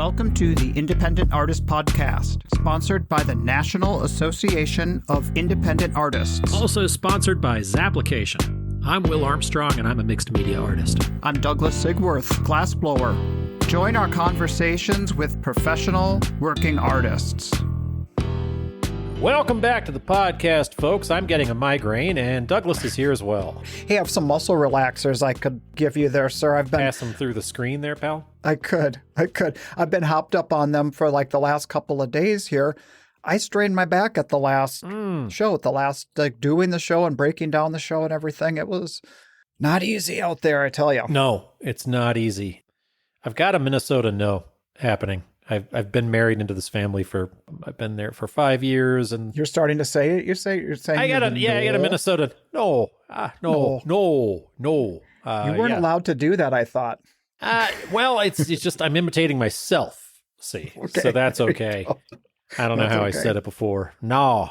Welcome to the Independent Artist Podcast, sponsored by the National Association of Independent Artists. Also sponsored by Zapplication. I'm Will Armstrong, and I'm a mixed media artist. I'm Douglas Sigworth, glassblower. Join our conversations with professional working artists. Welcome back to the podcast, folks. I'm getting a migraine, and Douglas is here as well. Hey, I have some muscle relaxers I could give you there, sir. Pass them through the screen there, pal? I could. I've been hopped up on them for like the last couple of days here. I strained my back at the last show, doing the show and breaking down the show and everything. It was not easy out there, I tell you. No, it's not easy. I've got a Minnesota no happening. I've been married into this family I've been there for 5 years, and you're starting to say it. You're saying I got a Minnesota no. No. You weren't allowed to do that, I thought. Well, it's just I'm imitating myself. See, okay. So that's okay. I don't know how I said it before. No,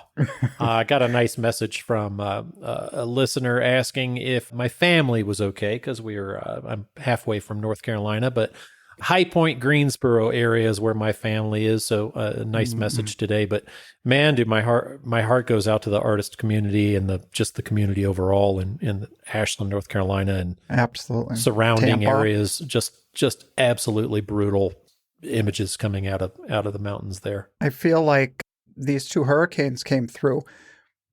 I got a nice message from a listener asking if my family was okay because I'm halfway from North Carolina, but High Point, Greensboro area is where my family is. So a nice message today. But man, dude, my heart goes out to the artist community and the community overall in Ashland, North Carolina, and absolutely surrounding Tampa. areas. Just absolutely brutal images coming out of the mountains there. I feel like these two hurricanes came through,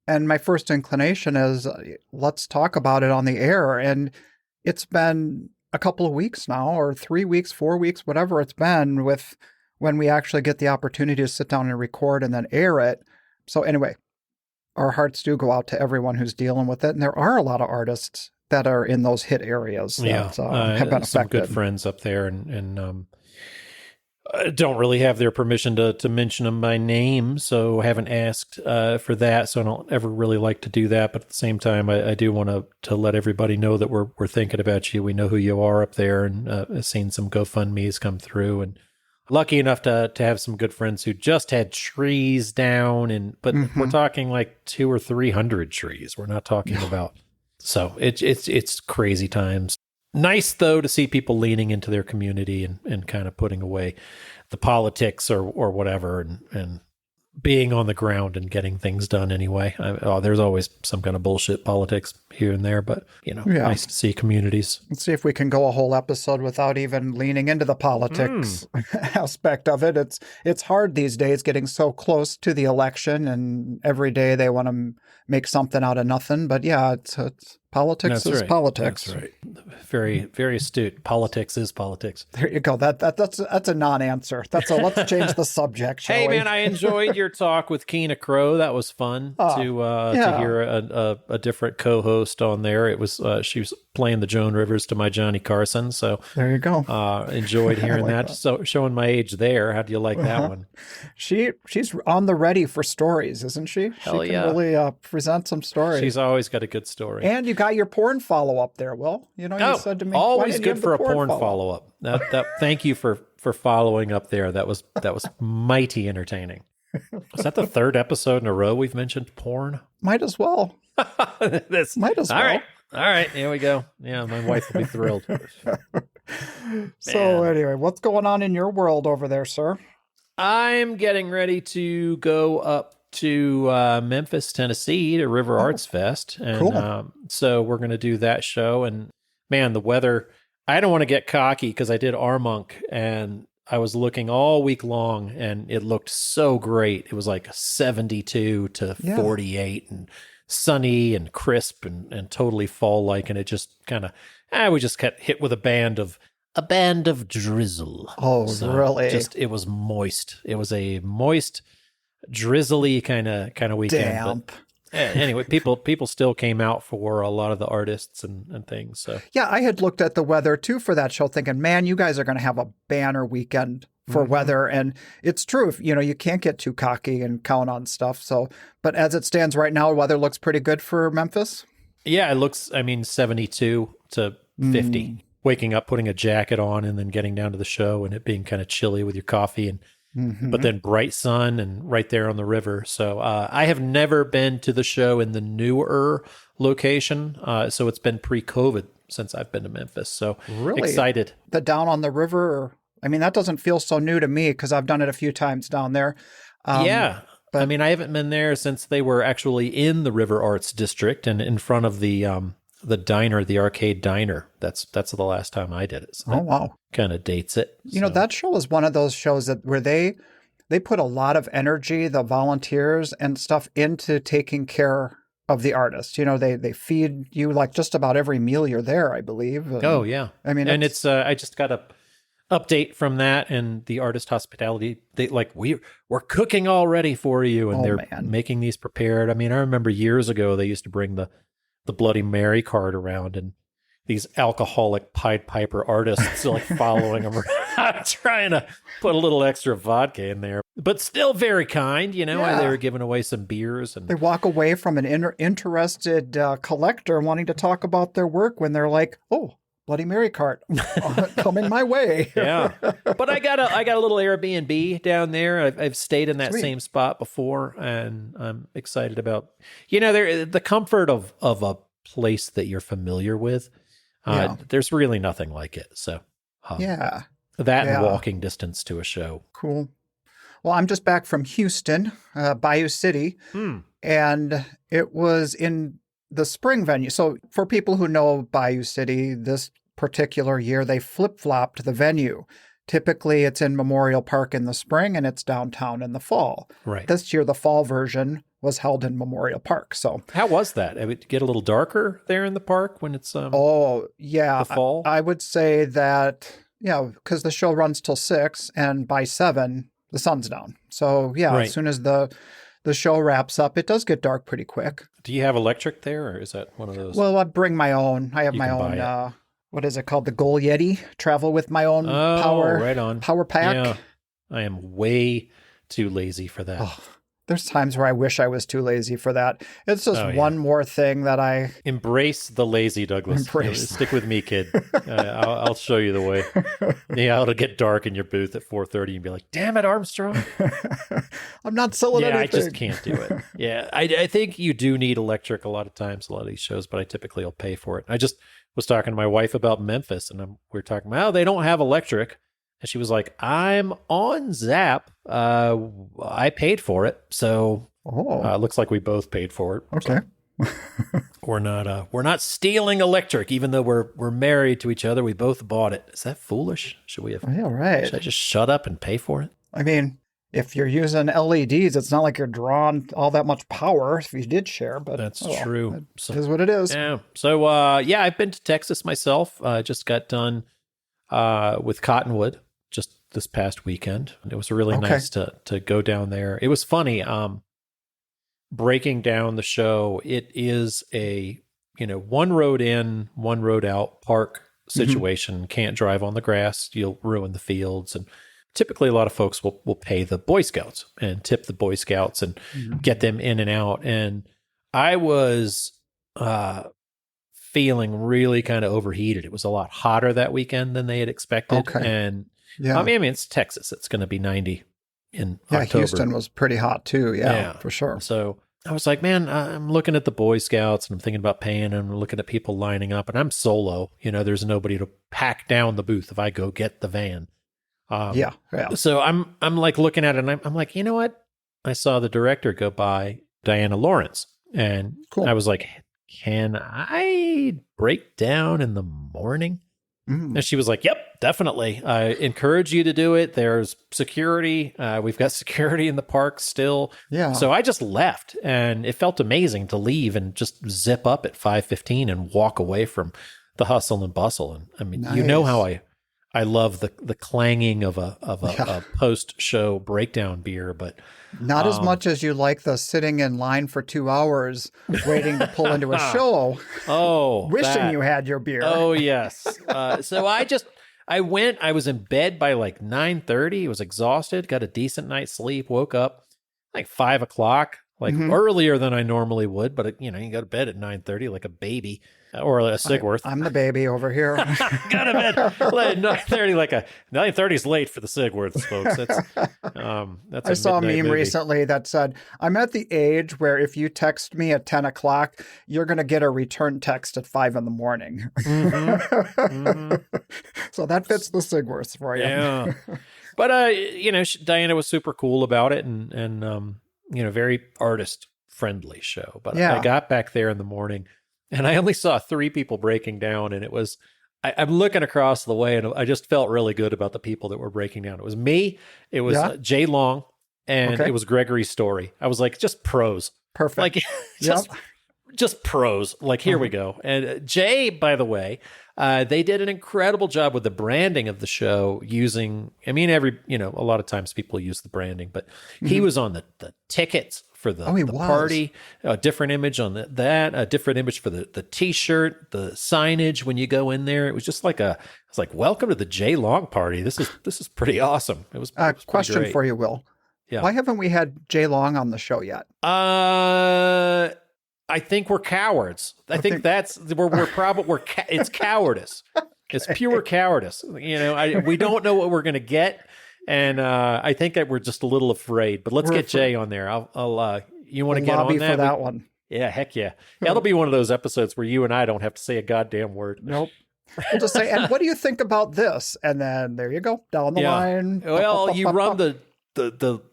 and my first inclination is let's talk about it on the air. And it's been a couple of weeks now, or 3 weeks, 4 weeks, whatever it's been, with when we actually get the opportunity to sit down and record and then air it. So anyway, our hearts do go out to everyone who's dealing with it. And there are a lot of artists that are in those hit areas that have been affected. Some good friends up there, and I don't really have their permission to mention them by name, so haven't asked for that. So I don't ever really like to do that. But at the same time, I do want to let everybody know that we're thinking about you. We know who you are up there, and seen some GoFundMe's come through, and lucky enough to have some good friends who just had trees down, but we're talking like 200 or 300 trees. We're not talking about. So it's crazy times. Nice, though, to see people leaning into their community and kind of putting away the politics or whatever and being on the ground and getting things done anyway. There's always some kind of bullshit politics here and there, but, nice to see communities. Let's see if we can go a whole episode without even leaning into the politics aspect of it. It's hard these days getting so close to the election, and every day they want to make something out of nothing. But yeah, it's politics is politics. That's right. Very, very astute. Politics is politics. There you go. That's a non-answer. Let's change the subject, shall we? Hey, man, I enjoyed your talk with Keena Crow. That was fun to hear a different co-host on there. It was she was playing the Joan Rivers to my Johnny Carson. So there you go. Enjoyed hearing that. So showing my age there. How do you like that one? She's on the ready for stories, isn't she? Hell she can really present some stories. She's always got a good story. And you got your porn follow-up there, Will. You said to me, always good for a porn follow-up. That thank you for following up there. That was mighty entertaining. Is that the third episode in a row we've mentioned porn? Might as well. Might as well. All right, here we go. Yeah, my wife will be thrilled. So anyway, what's going on in your world over there, sir? I'm getting ready to go up to Memphis, Tennessee to River Arts Fest. And cool. So we're going to do that show. And man, the weather, I don't want to get cocky because I did Armonk and I was looking all week long and it looked so great. It was like 72 to 48 and sunny and crisp and totally fall-like. And it just kind of, we just got hit with a band of drizzle. Oh, so really? It was moist. It was a moist, drizzly kind of weekend. Damp. But anyway, people still came out for a lot of the artists and things. So yeah, I had looked at the weather too for that show, thinking, man, you guys are going to have a banner weekend for weather, and it's true. You can't get too cocky and count on stuff. So, but as it stands right now, weather looks pretty good for Memphis. Yeah, it looks. 72 to 50. Waking up, putting a jacket on, and then getting down to the show, and it being kind of chilly with your coffee and. But then bright sun and right there on the river. So I have never been to the show in the newer location. So it's been pre-COVID since I've been to Memphis. So really excited. The down on the river I mean, that doesn't feel so new to me because I've done it a few times down there. Um, Yeah. I but mean, I haven't been there since they were actually in the River Arts District and in front of the diner, the arcade diner. That's the last time I did it. So oh that wow, kind of dates it. So that show is one of those shows that where they put a lot of energy, the volunteers and stuff, into taking care of the artists. They feed you like just about every meal you're there, I believe. oh And yeah. I mean, And it's I just got a update from that and the artist hospitality. They like we're cooking already for you and oh they're man, making these prepared. I mean, I remember years ago they used to bring the Bloody Mary card around and these alcoholic Pied Piper artists like following them around, trying to put a little extra vodka in there, but still very kind. They Yeah. were giving away some beers they and walk away from an interested collector wanting to talk about their work when they're like, "Oh, Bloody Mary cart coming my way." yeah. But I got a little Airbnb down there. I've stayed in that Sweet. same spot before, and I'm excited about the comfort of a place that you're familiar with. Yeah. There's really nothing like it. So Yeah. that and Yeah. walking distance to a show. Cool. Well, I'm just back from Houston, Bayou City, Hmm. and it was in the spring venue. So, for people who know Bayou City, this particular year they flip-flopped the venue. Typically, it's in Memorial Park in the spring and it's downtown in the fall. Right. This year, the fall version was held in Memorial Park. So, How was that? It would get a little darker there in the park when it's oh, yeah, the fall? I would say that, because the show runs till 6 and by 7, the sun's down. So, yeah, Right. as soon as the show wraps up, it does get dark pretty quick. Do you have electric there, or is that one of those? Well, I bring my own. I have You my can own, buy what is it called? The Goal Yeti. Travel with my own oh, right on. power pack. Yeah, I am way too lazy for that. Oh, there's times where I wish I was too lazy for that. It's just Oh, yeah. one more thing that I Embrace the lazy, Douglas. Embrace. Stick with me, kid. I'll show you the way. Yeah, it'll get dark in your booth at 4:30 and be like, "Damn it, Armstrong!" I'm not selling Yeah, anything. I just can't do it. Yeah, I think you do need electric a lot of times, a lot of these shows, but I typically will pay for it. I just was talking to my wife about Memphis, and we were talking about how they don't have electric, and she was like, "I'm on Zap. I paid for it, so Oh, looks like we both paid for it. okay. We're not stealing electric, even though we're married to each other. We both bought it. Is that foolish? Should we have? Yeah, right. Should I just shut up and pay for it? I mean, if you're using LEDs, it's not like you're drawing all that much power if you did share, but That's oh well, true. It is what it is. Yeah. So I've been to Texas myself. I just got done with Cottonwood just this past weekend. It was really Okay. nice to go down there. It was funny. Breaking down the show, it is a one road in, one road out park situation. Can't drive on the grass, you'll ruin the fields. And typically a lot of folks will pay the Boy Scouts and tip the Boy Scouts and get them in and out. And I was feeling really kind of overheated. It was a lot hotter that weekend than they had expected. Okay. And Yeah. I mean, it's Texas. It's going to be 90 in Yeah, October. Houston was pretty hot too. Yeah, for sure. So I was like, man, I'm looking at the Boy Scouts and I'm thinking about paying and I'm looking at people lining up and I'm solo. There's nobody to pack down the booth if I go get the van. Yeah. So I'm like looking at it and I'm like, you know what? I saw the director go by, Diana Lawrence, and Cool. I was like, can I break down in the morning? Mm. And she was like, yep, definitely. I encourage you to do it. There's security. We've got security in the park still. Yeah. So I just left and it felt amazing to leave and just zip up at 5:15 and walk away from the hustle and bustle. And I mean, you know Nice. how I love the clanging of a Yeah. a post-show breakdown beer, but Not as much as you like the sitting in line for 2 hours waiting to pull into a show, wishing that. you had your beer. Oh yes. So I went. I was in bed by like 9:30. Was exhausted. Got a decent night's sleep. Woke up like 5 o'clock, like Mhm. earlier than I normally would. But you go to bed at 9:30 like a baby. or a Sigworth. I'm the baby over here. Got him at 9:30, like a 9:30 is late for the Sigworths, folks. That's I a saw a midnight meme movie. recently that said, I'm at the age where if you text me at 10 o'clock, you're going to get a return text at 5 in the morning. So that fits the Sigworths for you. Yeah. But, Diana was super cool about it and very artist friendly show. But Yeah. I got back there in the morning and I only saw 3 people breaking down. And it was, I'm looking across the way and I just felt really good about the people that were breaking down. It was me, it was Jay Long, and it was Gregory Story. I was like, just pros. Perfect. Like, just pros. Like, here we go. And Jay, by the way, they did an incredible job with the branding of the show using, a lot of times people use the branding, but he was on the tickets for the party, a different image on that, a different image for the t-shirt, the signage when you go in there. It was just like it's like, welcome to the Jay Long party. This is pretty awesome. It was question for you, Will. Yeah. Why haven't we had Jay Long on the show yet? I think we're cowards. I think that's it's cowardice. It's pure cowardice. We don't know what we're going to get. And I think that we're just a little afraid, but let's get Jay on there. I'll you want to get on that? For that one. Yeah. Heck yeah. That'll be one of those episodes where you and I don't have to say a goddamn word. Nope. We'll just say, and what do you think about this? And then there you go, down the line. Well, you run the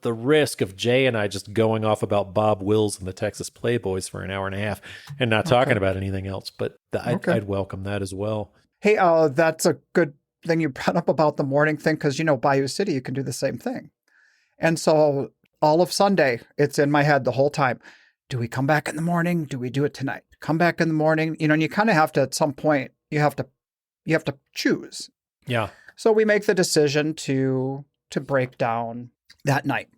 risk of Jay and I just going off about Bob Wills and the Texas Playboys for an hour and a half and not talking about anything else. But I'd welcome that as well. Hey, that's a good thing you brought up about the morning thing, because Bayou City, you can do the same thing. And so all of Sunday, it's in my head the whole time. Do we come back in the morning? Do we do it tonight? Come back in the morning? And you kind of have to, at some point, you have to choose. Yeah. So we make the decision to break down that night.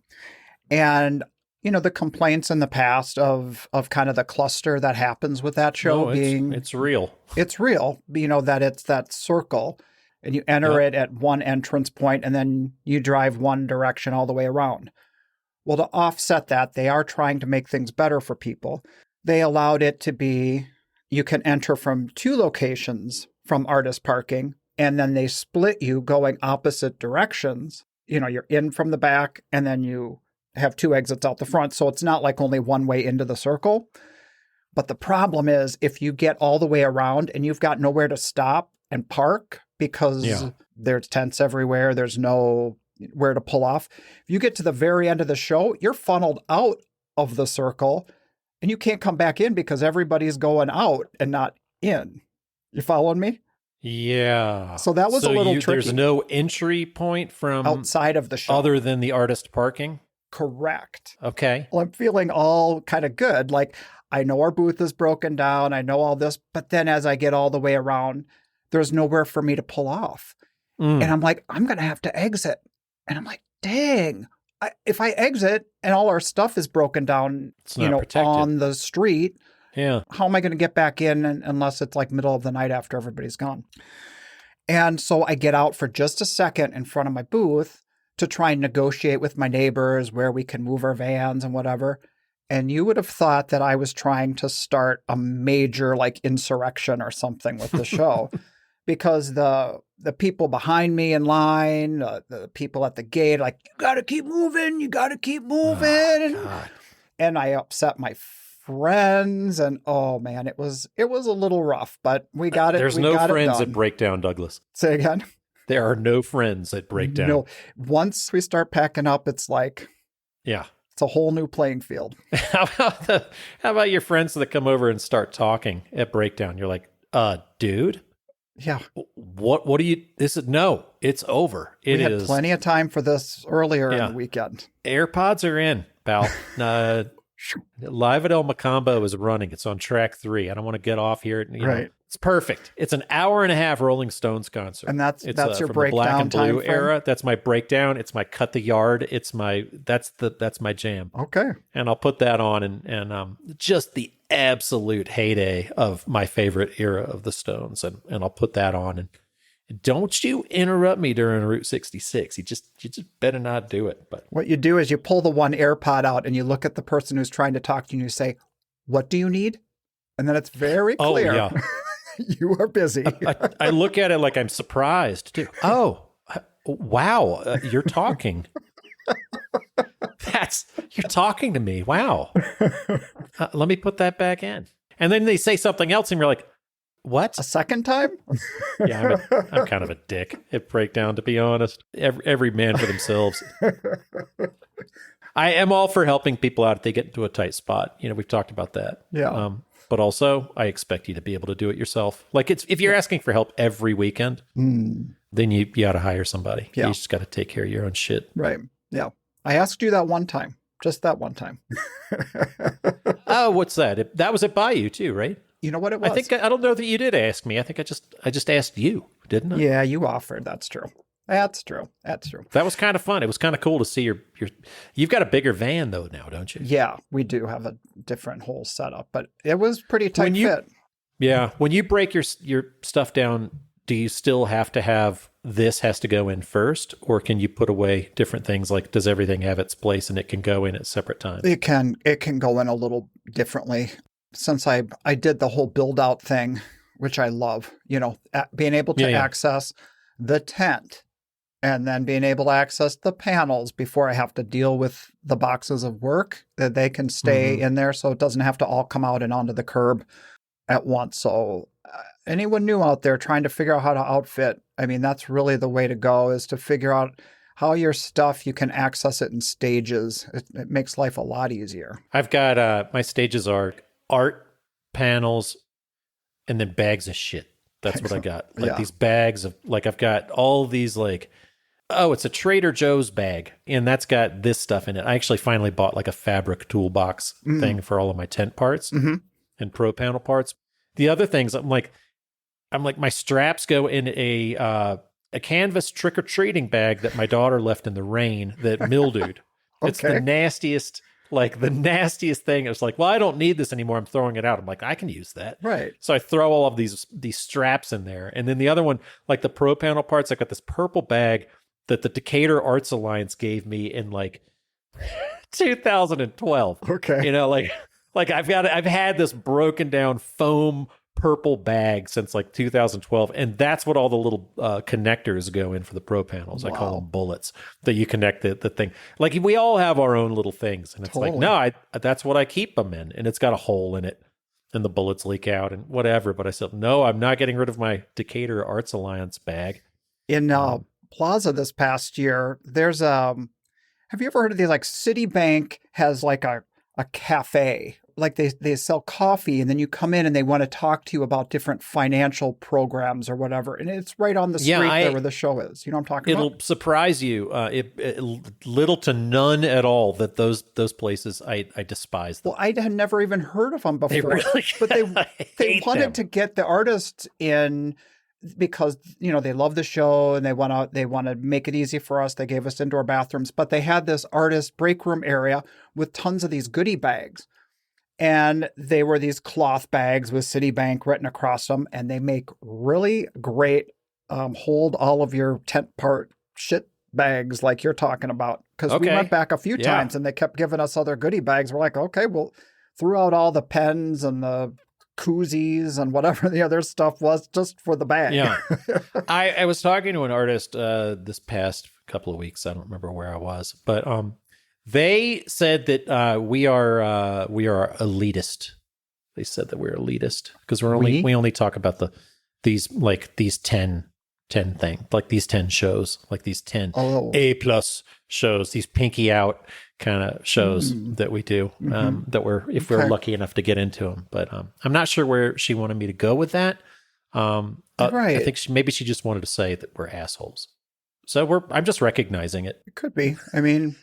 And, the complaints in the past of kind of the cluster that happens with that show it's real. It's real, that it's that circle and you enter it at one entrance point and then you drive one direction all the way around. Well, to offset that, they are trying to make things better for people. They allowed it to be, you can enter from 2 locations from artist parking, and then they split you going opposite directions. You're in from the back and then you have 2 exits out the front. So it's not like only one way into the circle. But the problem is if you get all the way around and you've got nowhere to stop and park because there's tents everywhere, there's no where to pull off. If you get to the very end of the show, you're funneled out of the circle and you can't come back in because everybody's going out and not in. You following me? Yeah. So that was a little tricky. There's no entry point from outside of the show other than the artist parking? Correct. Okay. Well, I'm feeling all kind of good. Like, I know our booth is broken down. I know all this. But then as I get all the way around, there's nowhere for me to pull off. And I'm like, I'm going to have to exit. And I'm like, dang, if I exit and all our stuff is broken down, on the street, how am I going to get back in unless it's like middle of the night after everybody's gone? And so I get out for just a second in front of my booth to try and negotiate with my neighbors where we can move our vans and whatever. And you would have thought that I was trying to start a major insurrection or something with the show. Because the people behind me in line, the people at the gate, you got to keep moving, you got to keep moving. Oh, and I upset my friends, and oh man, it was a little rough, but we got it. There's no friends at Breakdown, Douglas. Say again? There are no friends at Breakdown. No. Once we start packing up, it's it's a whole new playing field. How about your friends that come over and start talking at Breakdown? You're like, dude. Yeah. What do you, it's over. We had plenty of time for this earlier in the weekend. AirPods are in, pal. Live at El Macambo is running. It's on track 3. I don't want to get off here. Right. It's perfect. It's an hour and a half Rolling Stones concert. And that's your from breakdown the black and blue time era. That's my breakdown. It's my cut the yard. It's that's my jam. Okay. And I'll put that on and just the absolute heyday of my favorite era of the Stones. And I'll put that on. And don't you interrupt me during Route 66. You just better not do it. But what you do is you pull the one AirPod out and you look at the person who's trying to talk to you and you say, "What do you need?" And then it's very clear. Oh, yeah. You are busy. I look at it like I'm surprised too. Oh, wow. You're talking. You're talking to me. Wow. Let me put that back in. And then they say something else and you're like, what? A second time? Yeah, I'm kind of a dick at breakdown, to be honest. Every man for themselves. I am all for helping people out if they get into a tight spot. We've talked about that. Yeah. But also, I expect you to be able to do it yourself. Like, if you're asking for help every weekend, then you got to hire somebody. Yeah. You just got to take care of your own shit. Right. Yeah. I asked you that one time. Just that one time. Oh, what's that? That was at Bayou too, right? You know what it was? I don't know that you did ask me. I think I just asked you, didn't I? Yeah, you offered. That's true. That's true. That was kind of fun. It was kind of cool to see you've got a bigger van though now, don't you? Yeah, we do have a different whole setup, but it was pretty tight fit. Yeah. When you break your stuff down, do you still have to have this has to go in first, or can you put away different things? Like, does everything have its place and it can go in at separate times? It can go in a little differently. Since I did the whole build out thing, which I love, being able to access the tent and then being able to access the panels before I have to deal with the boxes of work, that they can stay in there so it doesn't have to all come out and onto the curb at once. So anyone new out there trying to figure out how to outfit, I mean, that's really the way to go, is to figure out how your stuff, you can access it in stages. It makes life a lot easier. I've got, my stages are art, panels, and then bags of shit. That's what I got. Like these bags of, like, I've got all these, like, oh, it's a Trader Joe's bag, and that's got this stuff in it. I actually finally bought like a fabric toolbox thing for all of my tent parts and pro panel parts. The other things, I'm like, my straps go in a canvas trick-or-treating bag that my daughter left in the rain that mildewed. It's the nastiest thing. It's like, well, I don't need this anymore. I'm throwing it out. I'm like, I can use that. Right. So I throw all of these straps in there. And then the other one, like the pro panel parts, I got this purple bag that the Decatur Arts Alliance gave me in like 2012. Okay. Like I've had this broken down foam purple bag since like 2012, and that's what all the little connectors go in for the pro panels. Wow. I call them bullets that you connect the thing. Like, we all have our own little things, and it's like, no, that's what I keep them in, and it's got a hole in it, and the bullets leak out and whatever. But I said, no, I'm not getting rid of my Decatur Arts Alliance bag. In Plaza this past year, there's have you ever heard of these, like, Citibank has like a cafe, like they sell coffee, and then you come in and they want to talk to you about different financial programs or whatever, and it's right on the street there where the show is. You know what I'm talking about? It'll surprise you, little to none at all, that those places, I despise them. Well, I had never even heard of them before, but they wanted to get the artists in because they love the show and they want to make it easy for us. They gave us indoor bathrooms, but they had this artist break room area with tons of these goodie bags. And they were these cloth bags with Citibank written across them, and they make really great hold all of your tent part shit bags like you're talking about. Because we went back a few times and they kept giving us other goodie bags. We're like, okay, well, threw out all the pens and the koozies and whatever the other stuff was just for the bag. Yeah. I was talking to an artist this past couple of weeks. I don't remember where I was, but they said that we are elitist. They said that we're elitist because we only talk about these 10 things, like these 10 shows, like these 10 A+ shows, these pinky out kind of shows that we do, that we're lucky enough to get into them. But I'm not sure where she wanted me to go with that. I think maybe she just wanted to say that we're assholes. So I'm just recognizing it. It could be. I mean,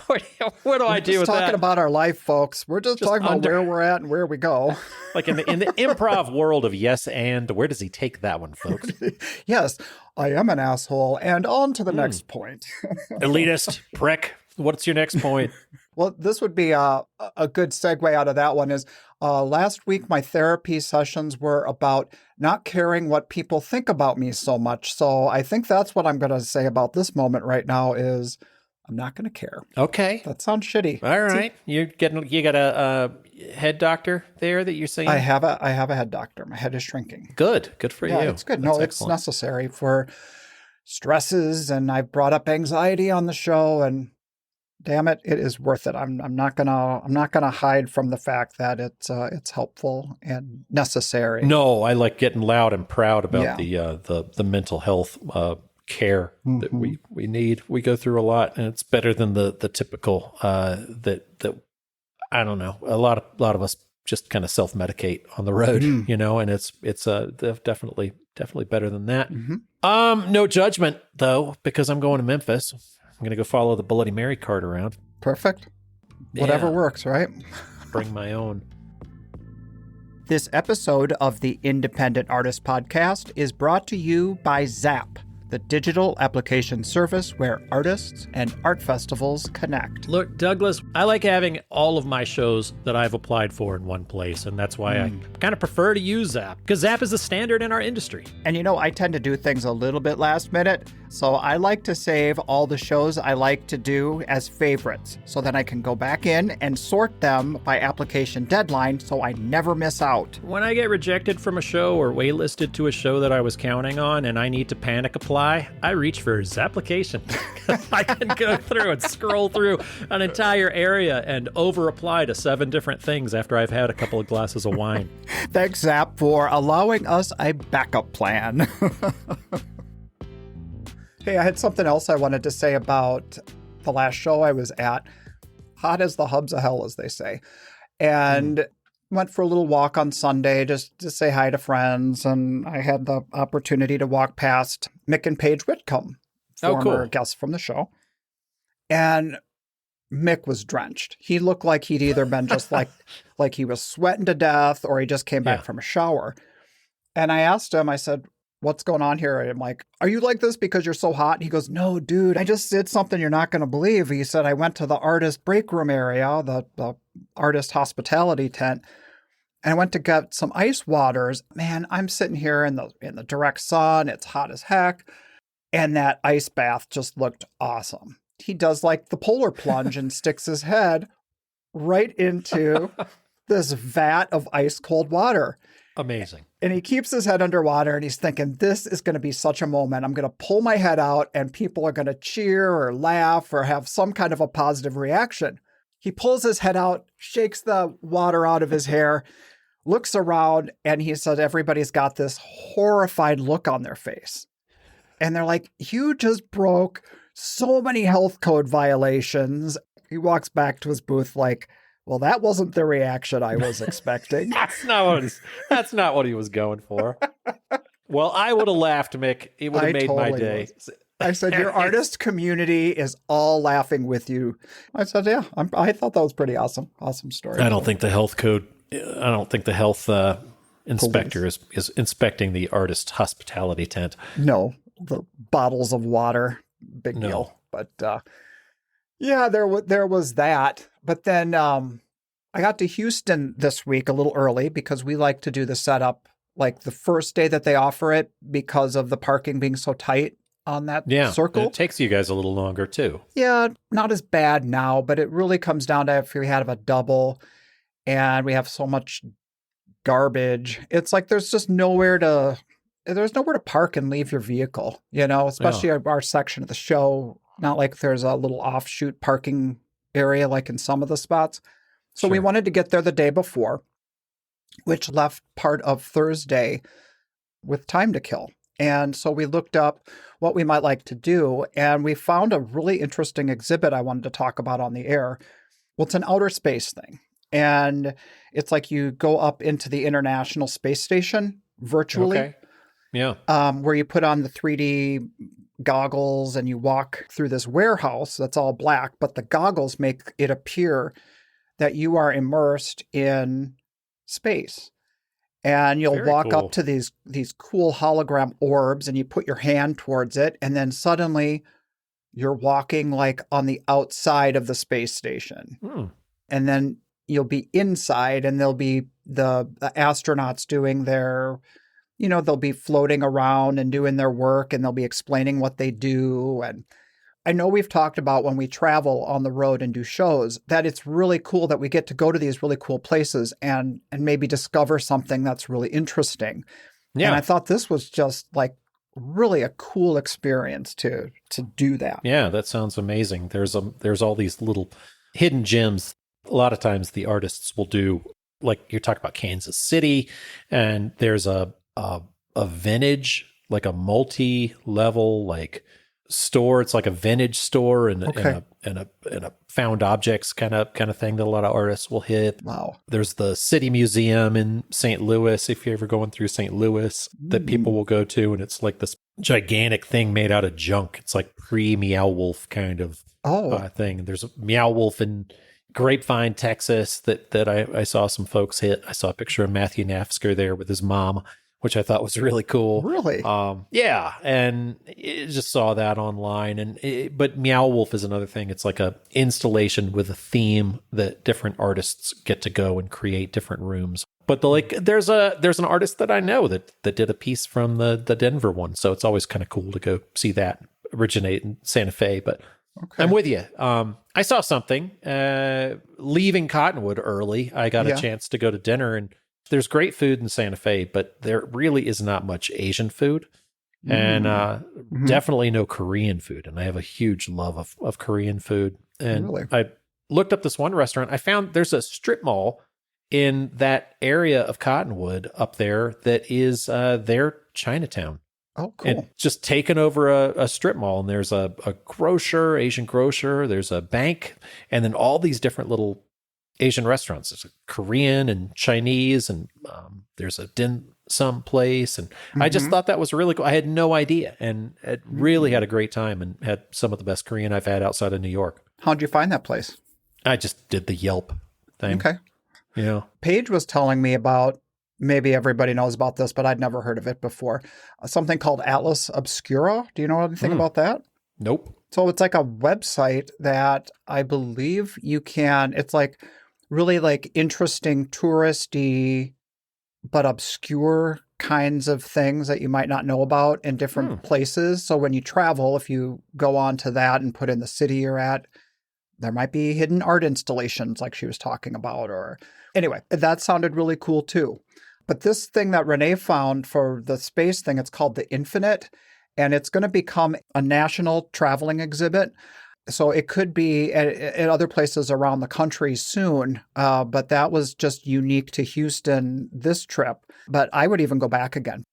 what do I do with that? We're just talking about our life, folks. We're just talking about where we're at and where we go. Like in the improv world of yes and, where does he take that one, folks? Yes, I am an asshole. And on to the next point. Elitist, prick. What's your next point? Well, this would be a good segue out of that one is last week my therapy sessions were about not caring what people think about me so much. So I think that's what I'm going to say about this moment right now is I'm not going to care. Okay. That sounds shitty. All right. You got a head doctor there that you're saying? I have a head doctor. My head is shrinking. Good. Good for Yeah, you. it's good. That's No, it's excellent. necessary for stresses, and I've brought up anxiety on the show, and damn it, it is worth it. I'm not gonna hide from the fact that it's helpful and necessary. No, I like getting loud and proud about Yeah. the mental health care that Mhm. we need. We go through a lot, and it's better than the typical that I don't know. A lot of us just kind of self medicate on the road, Mm. and it's definitely better than that. Mhm. No judgment though, because I'm going to Memphis. I'm going to go follow the Bloody Mary cart around. Perfect. Whatever Yeah. works, right? Bring my own. This episode of the Independent Artist Podcast is brought to you by Zap, the digital application service where artists and art festivals connect. Look, Douglas, I like having all of my shows that I've applied for in one place, and that's why I kind of prefer to use Zap, because Zap is the standard in our industry. And I tend to do things a little bit last minute, so I like to save all the shows I like to do as favorites, so that I can go back in and sort them by application deadline so I never miss out. When I get rejected from a show or waitlisted to a show that I was counting on and I need to panic apply, I reach for Zapplication. I can go through and scroll through an entire area and over apply to 7 different things after I've had a couple of glasses of wine. Thanks, Zap, for allowing us a backup plan. Hey, I had something else I wanted to say about the last show I was at. Hot as the hubs of hell, as they say. And went for a little walk on Sunday just to say hi to friends. And I had the opportunity to walk past Mick and Paige Whitcomb, Oh, former cool. guests from the show. And Mick was drenched. He looked like he'd either been just like he was sweating to death or he just came back from a shower. And I asked him, I said, what's going on here? And I'm like, are you like this because you're so hot? And he goes, no, dude, I just did something you're not going to believe. He said, I went to the artist break room area, the artist hospitality tent, and I went to get some ice waters. Man, I'm sitting here in the direct sun. It's hot as heck. And that ice bath just looked awesome. He does like the polar plunge and sticks his head right into this vat of ice cold water. Amazing. And he keeps his head underwater and he's thinking, this is going to be such a moment. I'm going to pull my head out and people are going to cheer or laugh or have some kind of a positive reaction. He pulls his head out, shakes the water out of his hair, looks around, and he said, everybody's got this horrified look on their face. And they're like, you just broke so many health code violations. He walks back to his booth like, well, that wasn't the reaction I was expecting. That's not what he was going for. Well, I would have laughed, Mick. It would have made my day. I said, your artist community is all laughing with you. I said, yeah, I thought that was pretty awesome. Awesome story. I don't think the health inspector is inspecting the artist hospitality tent. No, the bottles of water, big deal. But yeah, there was that. But then I got to Houston this week a little early because we like to do the setup like the first day that they offer it because of the parking being so tight on that circle. It takes you guys a little longer too. Yeah, not as bad now, but it really comes down to if we had a double and we have so much garbage. It's like there's nowhere to park and leave your vehicle, especially our section of the show. Not like there's a little offshoot parking area like in some of the spots. So we wanted to get there the day before, which left part of Thursday with time to kill. And so we looked up what we might like to do, and we found a really interesting exhibit I wanted to talk about on the air. Well, it's an outer space thing. And it's like you go up into the International Space Station virtually. Okay. Yeah. Where you put on the 3D goggles and you walk through this warehouse that's all black, but the goggles make it appear that you are immersed in space. And you'll walk up to these cool hologram orbs and you put your hand towards it. And then suddenly you're walking like on the outside of the space station. And then you'll be inside and there'll be the astronauts doing their, they'll be floating around and doing their work and they'll be explaining what they do. And I know we've talked about when we travel on the road and do shows that it's really cool that we get to go to these really cool places and maybe discover something that's really interesting. And I Yeah. thought this was just like really a cool experience to do that. Yeah, that sounds amazing. There's all these little hidden gems. A lot of times the artists will do, like you're talking about Kansas City, and there's a vintage, like a multi-level like store. It's like a vintage store and Okay. and a found objects kind of thing that a lot of artists will hit. Wow. There's the City Museum in St. Louis, if you're ever going through St. Louis, that people will go to, and it's like this gigantic thing made out of junk. It's like pre-Meow Wolf kind of Oh, thing. There's a Meow Wolf in Grapevine, Texas, that I saw some folks hit. I saw a picture of Matthew Nafsker there with his mom, which I thought was really cool. really? Yeah, and just saw that online. But Meow Wolf is another thing. It's like a installation with a theme that different artists get to go and create different rooms. But there's an artist that I know that did a piece from the Denver one, so it's always kind of cool to go see that originate in Santa Fe. But Okay. I'm with you. I saw something leaving Cottonwood early. I got a chance to go to dinner, and there's great food in Santa Fe, but there really is not much Asian food, and definitely no Korean food. And I have a huge love of Korean food. And Really? I looked up this one restaurant. I found there's a strip mall in that area of Cottonwood up there that is their Chinatown. Oh, cool. And just taken over a strip mall, and there's a grocer, Asian grocer, there's a bank, and then all these different little Asian restaurants. There's a Korean and Chinese, and there's a dim sum place. And I just thought that was really cool. I had no idea, and it really had a great time and had some of the best Korean I've had outside of New York. How'd you find that place? I just did the Yelp thing. Okay. You know, Paige was telling me about, maybe everybody knows about this, but I'd never heard of it before. Something called Atlas Obscura. Do you know anything about that? nope. So it's like a website that I believe you can, it's like really like interesting touristy but obscure kinds of things that you might not know about in different places. So when you travel, if you go on to that and put in the city you're at, there might be hidden art installations like she was talking about. Or anyway, that sounded really cool too. But this thing that Renee found for the space thing, it's called the Infinite, and it's going to become a national traveling exhibit. So it could be at other places around the country soon, but that was just unique to Houston this trip. But I would even go back again.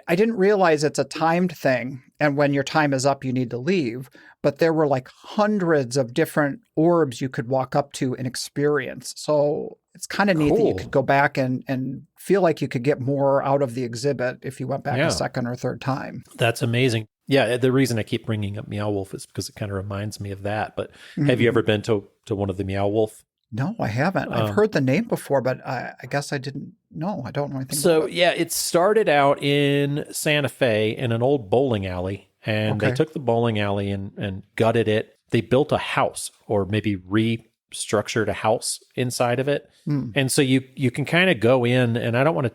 I didn't realize it's a timed thing, and when your time is up, you need to leave. But there were like hundreds of different orbs you could walk up to and experience. So it's kind of neat that you Cool. could go back and feel like you could get more out of the exhibit if you went back Yeah. a second or third time. That's amazing. Yeah, the reason I keep bringing up Meow Wolf is because it kind of reminds me of that. But have you ever been to one of the Meow Wolf? No, I haven't. I've heard the name before, but I guess I didn't know. I don't know anything So about it. yeah, it started out in Santa Fe in an old bowling alley, and they Okay. took the bowling alley and gutted it. They built a house, or maybe restructured a house inside of it. And so you can kind of go in, and I don't want to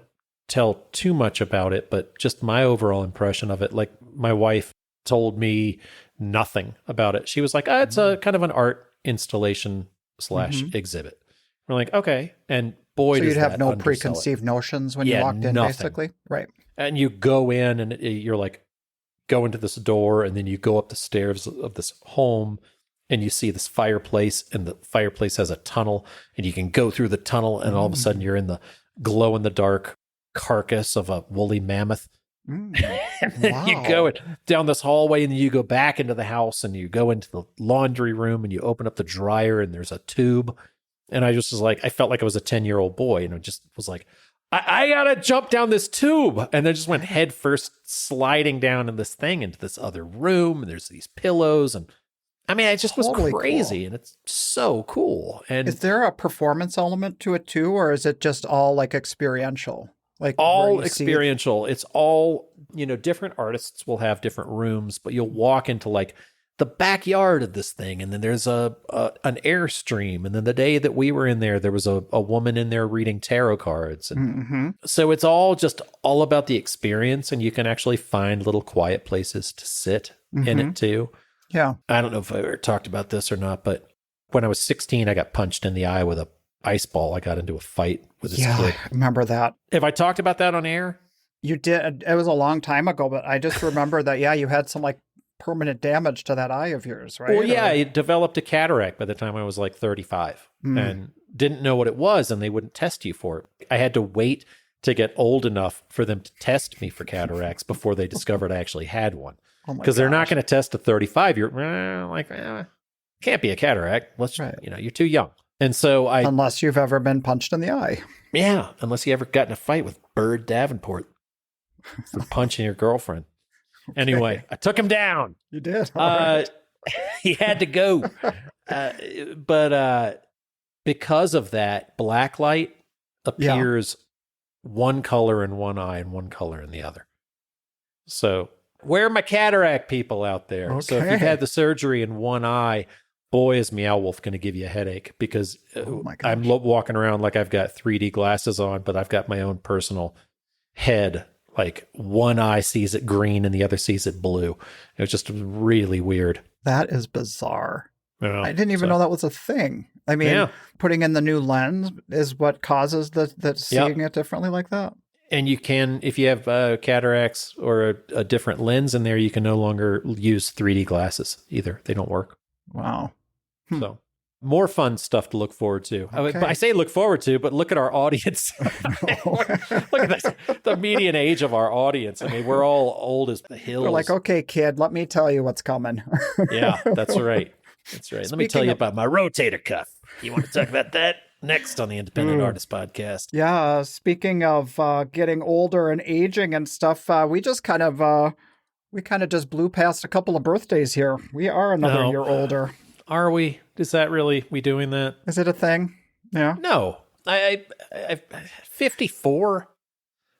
tell too much about it, but just my overall impression of it. Like, my wife told me nothing about it. She was like, it's a kind of an art installation slash exhibit. We're like, okay. And boy, So does you'd have that no undersell it. preconceived notions when you Yeah, walked in, nothing. basically? Right. And you go in, and you're like, go into this door, and then you go up the stairs of this home, and you see this fireplace, and the fireplace has a tunnel, and you can go through the tunnel, and all of a sudden you're in the glow in the dark carcass of a woolly mammoth. Mm. And then you go down this hallway, and then you go back into the house, and you go into the laundry room, and you open up the dryer, and there's a tube. And I just was like, I felt like I was a 10-year-old boy, and I just was like, I gotta jump down this tube. And then just went head first sliding down in this thing into this other room, and there's these pillows, and I mean, it just was Totally crazy, cool. and it's so cool. And Is there a performance element to it too, or is it just all like experiential? Like where all you see- experiential. It's all, different artists will have different rooms, but you'll walk into like the backyard of this thing, and then there's an airstream. And then the day that we were in there was a woman in there reading tarot cards. And Mhm. so it's all about the experience, and you can actually find little quiet places to sit in it too. Yeah. I don't know if I ever talked about this or not, but when I was 16, I got punched in the eye with a ice ball. I got into a fight with this Yeah, kid. I remember that. Have I talked about that on air? You did. It was a long time ago, but I just remember that, yeah, you had some like permanent damage to that eye of yours, right? Well, yeah, I developed a cataract by the time I was like 35 and didn't know what it was, and they wouldn't test you for it. I had to wait to get old enough for them to test me for cataracts before they discovered I actually had one. Oh my Because they're not gosh. going to test a 35-year, can't be a cataract. Right. You're too young. And so Unless you've ever been punched in the eye. unless you ever got in a fight with Bird Davenport for punching your girlfriend. Anyway, I took him down. You did. All right. He had to go. But because of that, black light appears one color in one eye and one color in the other. So where are my cataract people out there? So if you've Okay. had the surgery in one eye, boy, is Meow Wolf going to give you a headache, because Oh my I'm gosh. walking around like I've got 3D glasses on, but I've got my own personal head. Like one eye sees it green and the other sees it blue. It was just really weird. That is bizarre. You know, I didn't even so- know that was a thing. I mean, Yeah. putting in the new lens is what causes the seeing it differently like that. And you can, if you have cataracts or a different lens in there, you can no longer use 3D glasses either. They don't work. Wow. So more fun stuff to look forward to. Okay. But I say look forward to, but look at our audience. Look at this, the median age of our audience. I mean, we're all old as the hills. We're like, okay, kid, let me tell you what's coming. Yeah, that's right. That's right. Let me tell Speaking you of- about my rotator cuff. You want to talk about that? Next on the Independent Artist Podcast. Yeah, speaking of getting older and aging and stuff, we kind of just blew past a couple of birthdays here. We are another No. year older. Are we? Is that really we doing that? Is it a thing? Yeah. No. I 54.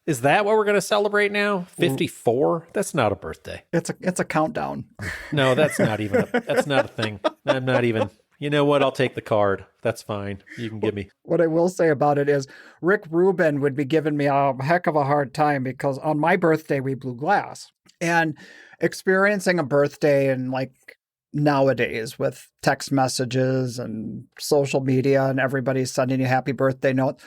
Is that what we're going to celebrate now? 54? That's not a birthday. It's a countdown. No, that's not even that's not a thing. I'm not even. You know what? I'll take the card. That's fine. You can give me. What I will say about it is Rick Rubin would be giving me a heck of a hard time because on my birthday we blew glass. And experiencing a birthday and like nowadays with text messages and social media and everybody sending you happy birthday notes,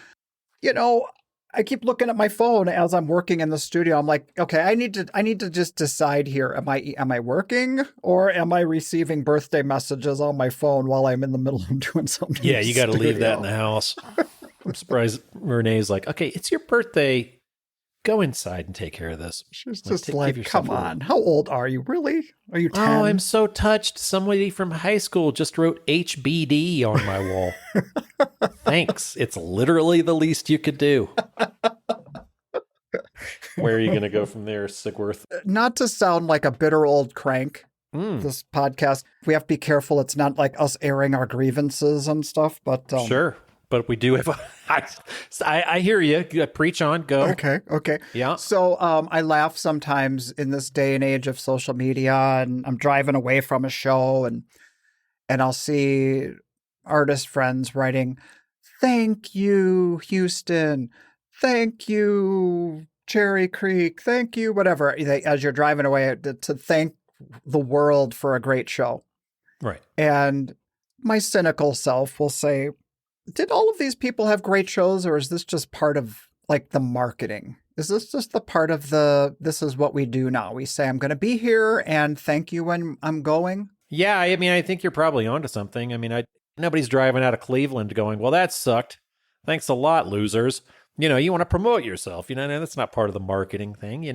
I keep looking at my phone as I'm working in the studio. I'm like, okay, I need to just decide here. Am I working or am I receiving birthday messages on my phone while I'm in the middle of doing something? Yeah, you got to leave that in studio? the house. I'm surprised Renee's like, okay, it's your birthday. Go inside and take care of this. She's Like, just give like, yourself come a- on. How old are you? Really? Are you 10? Oh, I'm so touched. Somebody from high school just wrote HBD on my wall. Thanks. It's literally the least you could do. Where are you going to go from there, Sigworth? Not to sound like a bitter old crank, Mm, this podcast, we have to be careful. It's not like us airing our grievances and stuff, but sure. But we do have I hear you. Preach on. Go. Okay. Yeah. So I laugh sometimes in this day and age of social media, and I'm driving away from a show, and I'll see artist friends writing, "Thank you, Houston. Thank you, Cherry Creek. Thank you, whatever." As you're driving away to thank the world for a great show. Right. And my cynical self will say, did all of these people have great shows, or is this just part of like the marketing? Is this just the part of this is what we do now? We say, I'm going to be here and thank you when I'm going. Yeah. I mean, I think you're probably onto something. I mean, nobody's driving out of Cleveland going, well, that sucked. Thanks a lot, losers. You want to promote yourself. That's not part of the marketing thing, I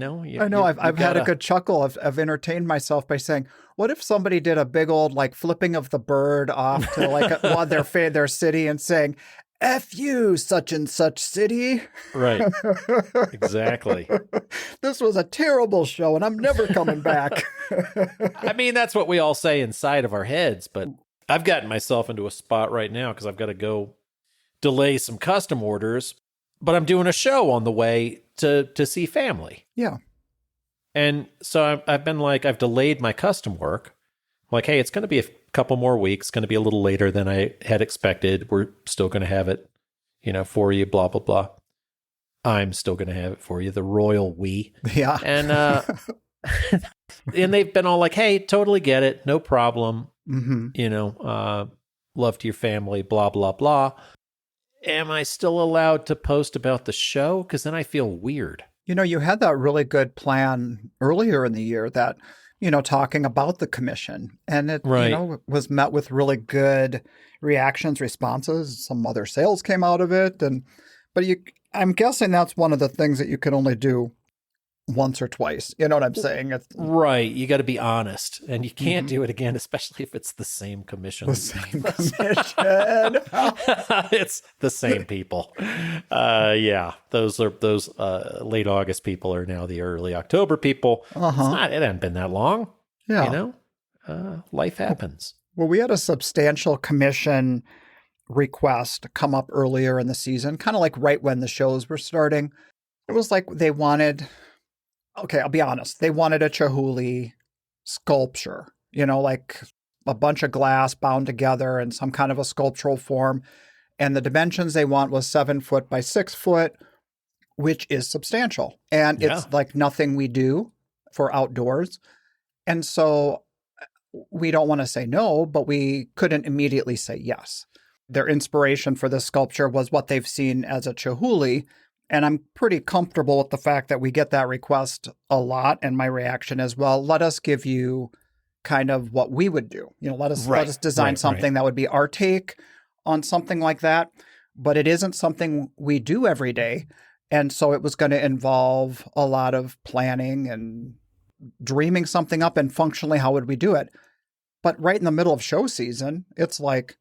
know I've had a good chuckle. I've entertained myself by saying, what if somebody did a big old like flipping of the bird off to like their city and saying, F you, such and such city. Right. Exactly. This was a terrible show and I'm never coming back. I mean, that's what we all say inside of our heads, but I've gotten myself into a spot right now because I've got to go delay some custom orders, but I'm doing a show on the way to see family. Yeah. And so I've been like, I've delayed my custom work. I'm like, hey, it's going to be a couple more weeks, going to be a little later than I had expected. We're still going to have it, for you, blah, blah, blah. I'm still going to have it for you, the royal we. Yeah. And And they've been all like, hey, totally get it. No problem. Mm-hmm. Love to your family, blah, blah, blah. Am I still allowed to post about the show? Because then I feel weird. You had that really good plan earlier in the year that, talking about the commission, and it, Right. was met with really good reactions, responses. Some other sales came out of it. But I'm guessing that's one of the things that you can only do once or twice. You know what I'm saying? It's Right. You got to be honest. And you can't Mhm. do it again, especially if it's the same commission. The same commission. It's the same people. Yeah. Those late August people are now the early October people. Uh-huh. It hasn't been that long. Yeah. Life happens. Well, we had a substantial commission request come up earlier in the season, kind of like right when the shows were starting. It was like they wanted, okay, I'll be honest, they wanted a Chihuly sculpture, like a bunch of glass bound together in some kind of a sculptural form. And the dimensions they want was 7 foot by 6 foot, which is substantial. And Yeah. it's like nothing we do for outdoors. And so we don't want to say no, but we couldn't immediately say yes. Their inspiration for this sculpture was what they've seen as a Chihuly. And I'm pretty comfortable with the fact that we get that request a lot. And my reaction is, well, let us give you kind of what we would do. Let us design something that would be our take on something like that. But it isn't something we do every day. And so it was going to involve a lot of planning and dreaming something up, and functionally, how would we do it? But right in the middle of show season, it's like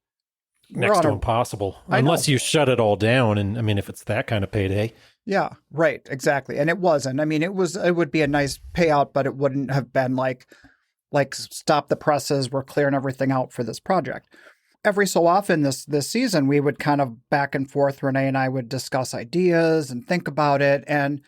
Next to impossible. Unless you shut it all down. And I mean, if it's that kind of payday. Yeah, right. Exactly. And it wasn't. I mean, it would be a nice payout, but it wouldn't have been like stop the presses, we're clearing everything out for this project. Every so often this season, we would kind of back and forth, Renee and I would discuss ideas and think about it. And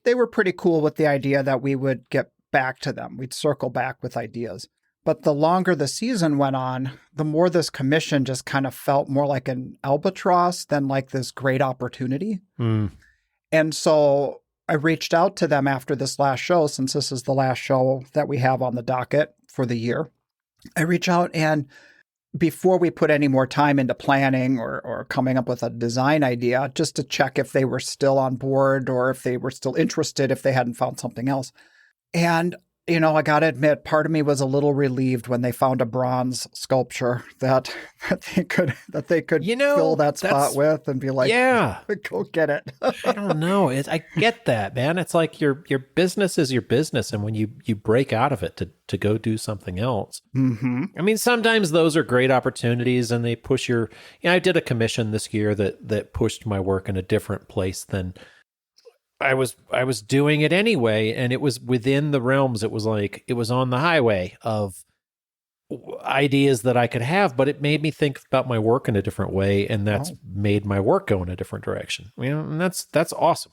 they were pretty cool with the idea that we would get back to them. We'd circle back with ideas. But the longer the season went on, the more this commission just kind of felt more like an albatross than like this great opportunity. Mm. And so I reached out to them after this last show, since this is the last show that we have on the docket for the year. I reach out, and before we put any more time into planning or coming up with a design idea, just to check if they were still on board or if they were still interested, if they hadn't found something else. And I got to admit, part of me was a little relieved when they found a bronze sculpture that they could fill that spot with and be like, yeah, go get it. I don't know. I get that, man. It's like your business is your business. And when you break out of it to go do something else, Mm-hmm. I mean, sometimes those are great opportunities and they push I did a commission this year that pushed my work in a different place than I was doing it anyway, and it was within the realms. It was like it was on the highway of ideas that I could have, but it made me think about my work in a different way, and that's made my work go in a different direction. And that's awesome.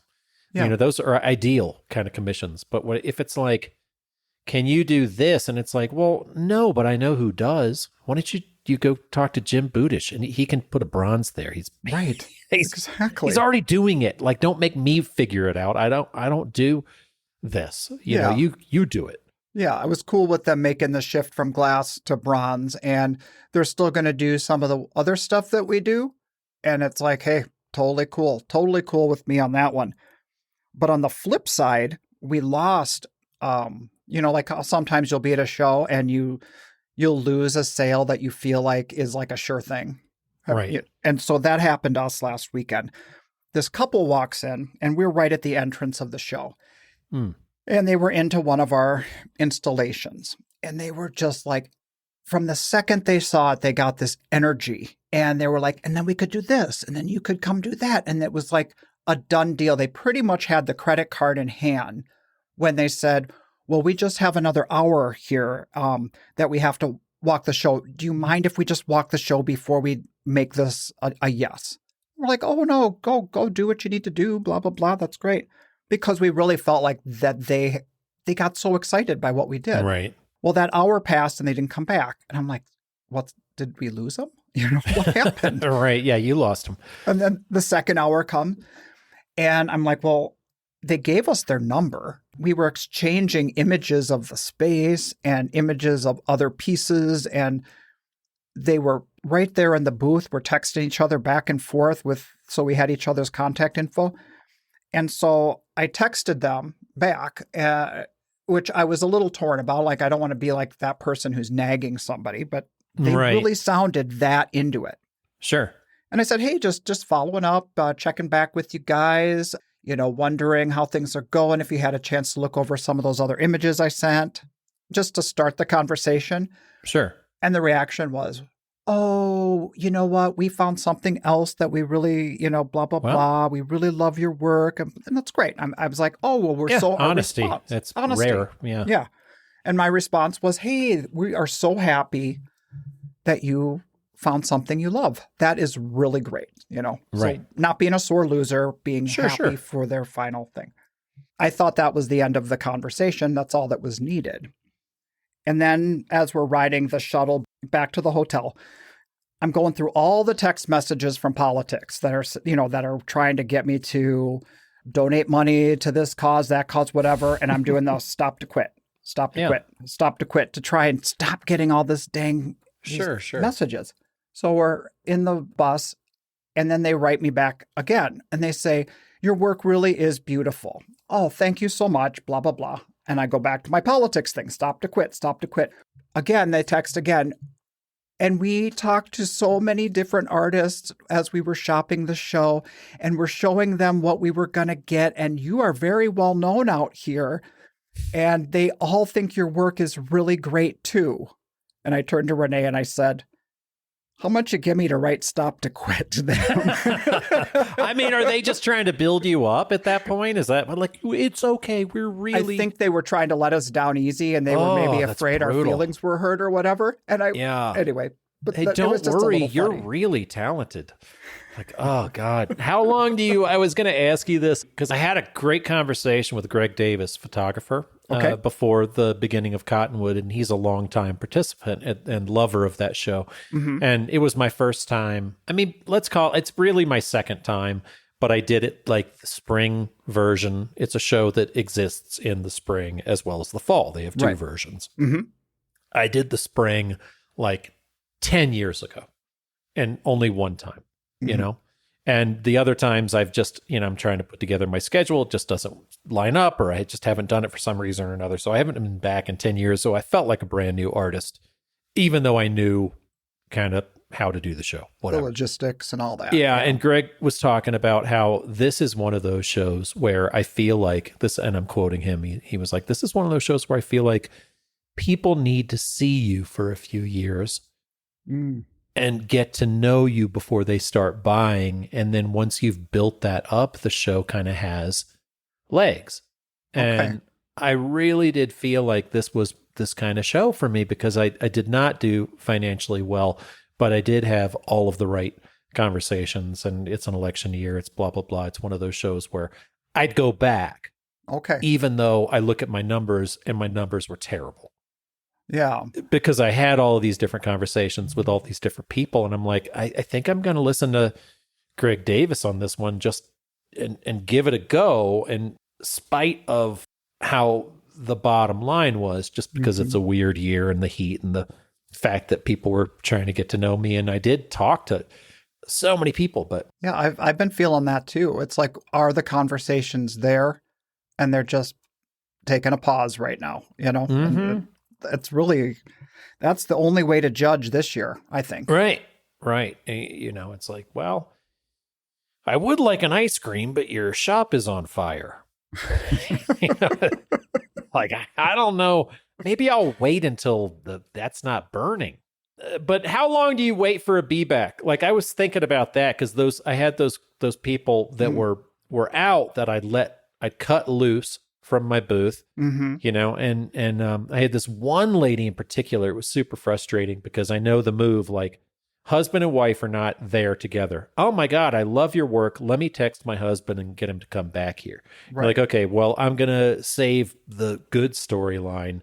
Yeah. Those are ideal kind of commissions. But if it's like, can you do this? And it's like, well, no, but I know who does. Why don't you go talk to Jim Budish, and he can put a bronze there. He's right. Exactly. He's already doing it. Like, don't make me figure it out. I don't do this. You do it. Yeah, I was cool with them making the shift from glass to bronze, and they're still going to do some of the other stuff that we do. And it's like, hey, totally cool with me on that one. But on the flip side, we lost, like how sometimes you'll be at a show and you'll lose a sale that you feel like is like a sure thing. Right. And so that happened to us last weekend. This couple walks in, and we're right at the entrance of the show. Mm. And they were into one of our installations. And they were just like, from the second they saw it, they got this energy. And they were like, and then we could do this, and then you could come do that. And it was like a done deal. They pretty much had the credit card in hand when they said, well, we just have another hour here that we have to walk the show. Do you mind if we just walk the show before we make this a yes? We're like, oh, no, go do what you need to do, blah, blah, blah. That's great. Because we really felt like that they got so excited by what we did. Right. Well, that hour passed and they didn't come back. And I'm like, did we lose them? What happened? Right. Yeah, you lost them. And then the second hour comes, and I'm like, well, they gave us their number. We were exchanging images of the space and images of other pieces, and they were right there in the booth. We're texting each other back and forth so we had each other's contact info. And so I texted them back, which I was a little torn about. Like, I don't want to be like that person who's nagging somebody, but they really sounded that into it. Sure. And I said, hey, just following up, checking back with you guys, wondering how things are going, if you had a chance to look over some of those other images I sent, just to start the conversation. Sure. And the reaction was, oh, you know what? We found something else that we really, blah, blah, blah. We really love your work. And that's great. I was like, oh, well, we're so honesty. That's rare. Yeah. Yeah. And my response was, hey, we are so happy that you found something you love. That is really great, Right. So not being a sore loser, being happy for their final thing. I thought that was the end of the conversation. That's all that was needed. And then as we're riding the shuttle back to the hotel, I'm going through all the text messages from politics that are trying to get me to donate money to this cause, that cause, whatever. And I'm doing the stop to quit to try and stop getting all this dang messages. So we're in the bus, and then they write me back again, and they say, your work really is beautiful. Oh, thank you so much, blah, blah, blah. And I go back to my politics thing, stop to quit. Again, they text again. And we talked to so many different artists as we were shopping the show, and we're showing them what we were going to get. And you are very well known out here, and they all think your work is really great too. And I turned to Renee and I said, how much you give me to write stop to quit to them? I mean, are they just trying to build you up at that point? Is that like, it's okay, we're really... I think they were trying to let us down easy, and they were maybe afraid our feelings were hurt or whatever. And anyway. But hey, don't worry, you're really talented. Like, oh God. How long I was going to ask you this, because I had a great conversation with Greg Davis, photographer, before the beginning of Cottonwood, and he's a longtime participant and lover of that show. Mm-hmm. And it was my first time. I mean, it's really my second time, but I did it like the spring version. It's a show that exists in the spring as well as the fall. They have two versions. Mm-hmm. I did the spring like 10 years ago, and only one time, and the other times I've just, I'm trying to put together my schedule. It just doesn't line up, or I just haven't done it for some reason or another. So I haven't been back in 10 years. So I felt like a brand new artist, even though I knew kind of how to do the show, whatever. The logistics and all that. Yeah. And Greg was talking about how this is one of those shows where I feel like this, and I'm quoting him. He was like, this is one of those shows where I feel like people need to see you for a few years and get to know you before they start buying. And then once you've built that up, the show kind of has legs. And I really did feel like this was this kind of show for me, because I did not do financially well, but I did have all of the right conversations, and it's an election year. It's blah, blah, blah. It's one of those shows where I'd go back. Even though I look at my numbers and my numbers were terrible. Yeah. Because I had all of these different conversations with all these different people. And I'm like, I think I'm going to listen to Greg Davis on this one and give it a go, in spite of how the bottom line was, just because it's a weird year and the heat and the fact that people were trying to get to know me. And I did talk to so many people, but yeah, I've been feeling that too. It's like, are the conversations there, and they're just taking a pause right now, And that's the only way to judge this year, I think. Right. It's like, well, I would like an ice cream, but your shop is on fire. Like, I don't know. Maybe I'll wait until that's not burning. But how long do you wait for a be back? Like, I was thinking about that, because I had those people that were out that I'd cut loose from my booth, and I had this one lady in particular. It was super frustrating, because I know the move, like, husband and wife are not there together. Oh my God, I love your work. Let me text my husband and get him to come back here. Right. Like, okay, well, I'm going to save the good storyline